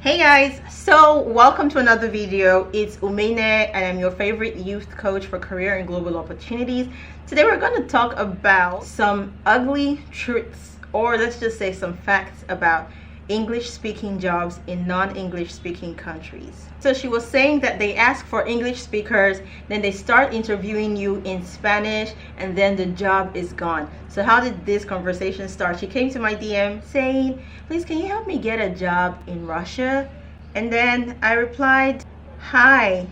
Hey guys, so welcome to another video. It's Umene and I'm your favorite youth coach for career and global opportunities. Today we're going to talk about some ugly truths, or let's just say some facts about English speaking jobs in non-English speaking countries. So she was saying that they ask for English speakers, then they start interviewing you in Spanish, and then the job is gone. So how did this conversation start? She came to my DM saying, please can you help me get a job in Russia? And then I replied, hi,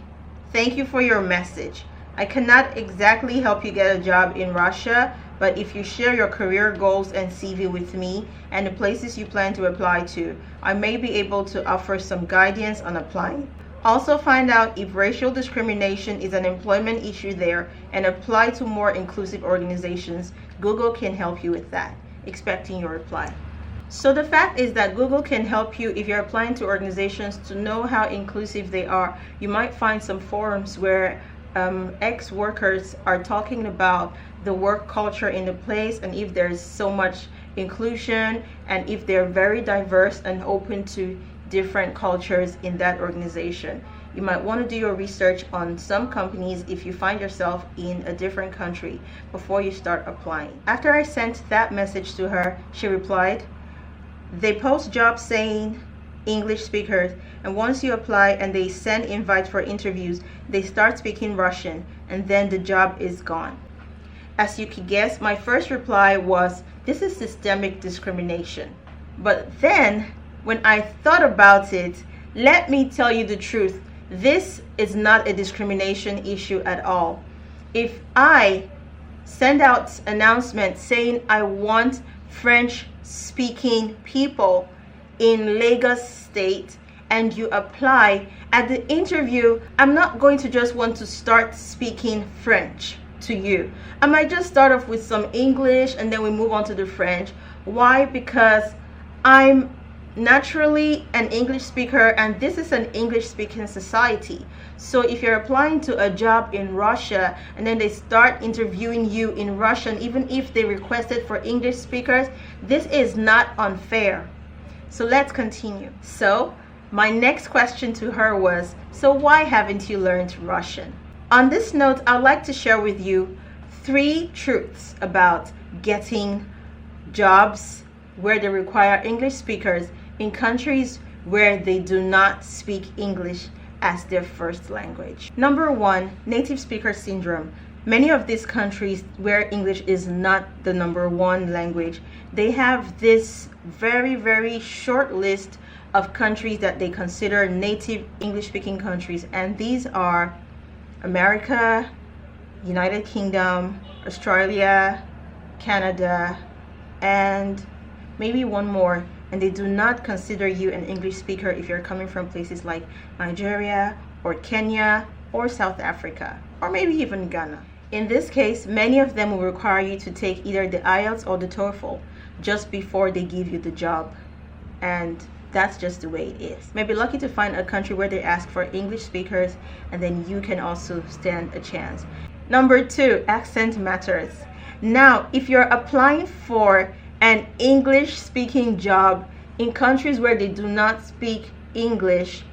thank you for your message. I cannot exactly help you get a job in Russia, but if you share your career goals and CV with me and the places you plan to apply to, I may be able to offer some guidance on applying. Also find out if racial discrimination is an employment issue there and apply to more inclusive organizations. Google can help you with that. Expecting your reply. So the fact is that Google can help you if you're applying to organizations to know how inclusive they are. You might find some forums where ex-workers are talking about the work culture in the place and if there's so much inclusion and if they're very diverse and open to different cultures in that organization. You might want to do your research on some companies if you find yourself in a different country before you start applying. After I sent that message to her, she replied, they post jobs saying English speakers, and once you apply and they send invites for interviews, they start speaking Russian and then the job is gone. As you could guess, my first reply was, this is systemic discrimination. But then when I thought about it, let me tell you the truth, this is not a discrimination issue at all. If I send out announcements saying I want French speaking people in Lagos State and you apply, at the interview I'm not going to just want to start speaking French to you. I might just start off with some English and then we move on to the French. Why? Because I'm naturally an English speaker and this is an English speaking society. So if you're applying to a job in Russia and then they start interviewing you in Russian, even if they requested for English speakers, this is not unfair. So let's continue. So my next question to her was, so why haven't you learned Russian? On this note, I'd like to share with you 3 truths about getting jobs where they require English speakers in countries where they do not speak English as their first language. Number 1, native speaker syndrome. Many of these countries where English is not the number 1 language, they have this very short list of countries that they consider native English speaking countries, and these are America, United Kingdom, Australia, Canada, and maybe one more. And they do not consider you an English speaker if you're coming from places like Nigeria or Kenya or South Africa or maybe even Ghana. In this case, many of them will require you to take either the IELTS or the TOEFL just before they give you the job, and that's just the way it is. Maybe lucky to find a country where they ask for English speakers and then you can also stand a chance. Number 2, accent matters. Now, if you're applying for an English speaking job in countries where they do not speak English,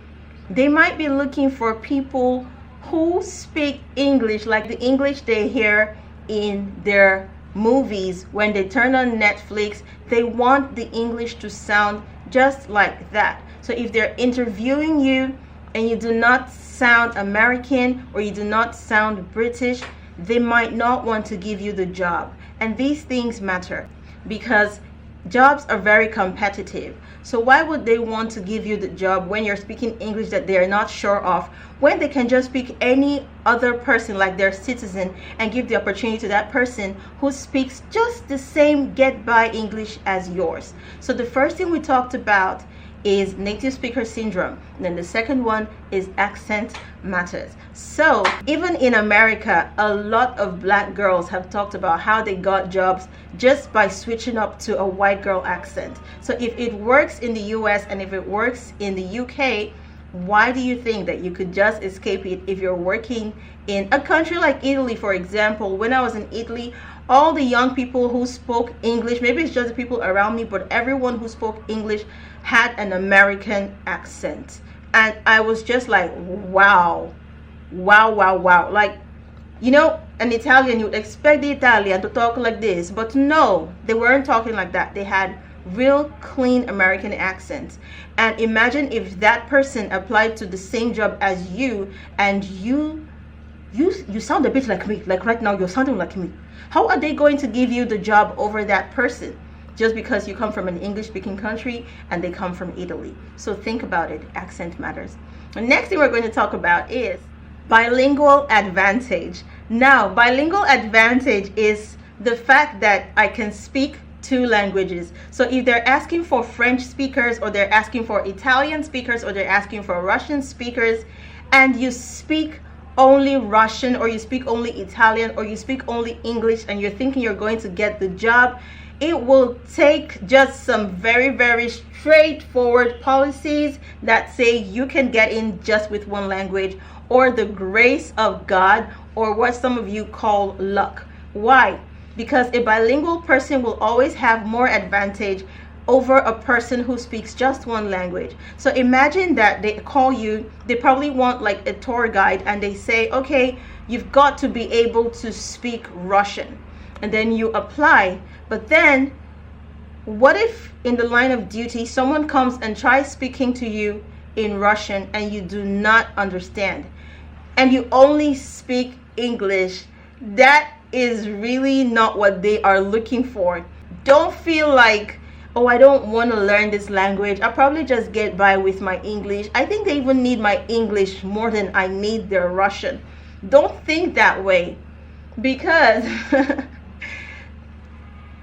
they might be looking for people who speak English like the English they hear in their movies. When they turn on Netflix, they want the English to sound just like that. So if they're interviewing you and you do not sound American or you do not sound British, they might not want to give you the job. And these things matter because jobs are very competitive. So why would they want to give you the job when you're speaking English that they're not sure of, when they can just pick any other person like their citizen and give the opportunity to that person who speaks just the same get by English as yours? So the first thing we talked about is native speaker syndrome. And then the second one is accent matters. So even in America, a lot of black girls have talked about how they got jobs just by switching up to a white girl accent. So if it works in the US and if it works in the UK, why do you think that you could just escape it if you're working in a country like Italy? For example, when I was in Italy, all the young people who spoke English, maybe it's just the people around me, but everyone who spoke English had an American accent. And I was just like, wow, wow, wow, wow. Like, an Italian, you would expect the Italian to talk like this, but no, they weren't talking like that. They had real clean American accents. And imagine if that person applied to the same job as you, and you sound a bit like me. Like right now, you're sounding like me. How are they going to give you the job over that person? Just because you come from an English-speaking country and they come from Italy. So think about it. Accent matters. The next thing we're going to talk about is bilingual advantage. Now, bilingual advantage is the fact that I can speak two languages. So if they're asking for French speakers, or they're asking for Italian speakers, or they're asking for Russian speakers, and you speak only Russian, or you speak only Italian, or you speak only English, and you're thinking you're going to get the job, it will take just some very, very straightforward policies that say you can get in just with one language, or the grace of God, or what some of you call luck. Why? Because a bilingual person will always have more advantage over a person who speaks just one language. So imagine that they call you, they probably want like a tour guide, and they say, okay, you've got to be able to speak Russian. And then you apply. But then what if in the line of duty someone comes and tries speaking to you in Russian and you do not understand, and you only speak English? That is really not what they are looking for. Don't feel like, oh, I don't want to learn this language. I'll probably just get by with my English. I think they even need my English more than I need their Russian. Don't think that way, because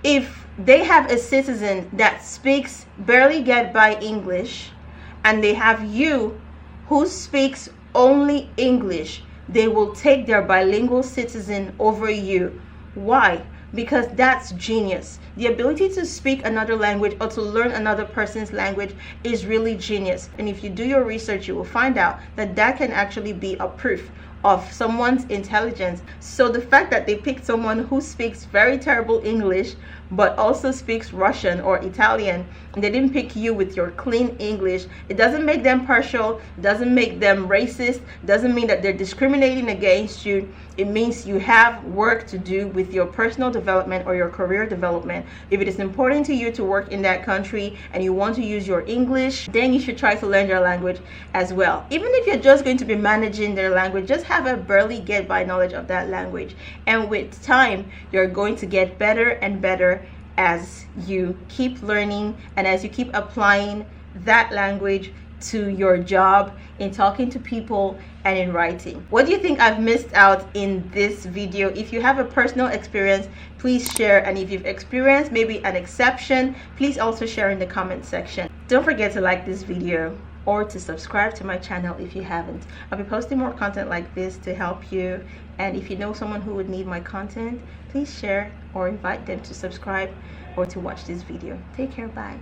if they have a citizen that speaks barely get by English, and they have you who speaks only English, they will take their bilingual citizen over you. Why? Because that's genius. The ability to speak another language or to learn another person's language is really genius. And if you do your research, you will find out that that can actually be a proof of someone's intelligence. So the fact that they picked someone who speaks very terrible English but also speaks Russian or Italian, and they didn't pick you with your clean English, it doesn't make them partial, doesn't make them racist, doesn't mean that they're discriminating against you. It means you have work to do with your personal development or your career development. If it is important to you to work in that country and you want to use your English, then you should try to learn their language as well. Even if you're just going to be managing their language, just have a barely get by knowledge of that language. And with time, you're going to get better and better as you keep learning and as you keep applying that language to your job, in talking to people, and in writing. What do you think I've missed out in this video? If you have a personal experience, please share. And if you've experienced maybe an exception, please also share in the comment section. Don't forget to like this video or to subscribe to my channel if you haven't. I'll be posting more content like this to help you. And if you know someone who would need my content, please share or invite them to subscribe or to watch this video. Take care. Bye.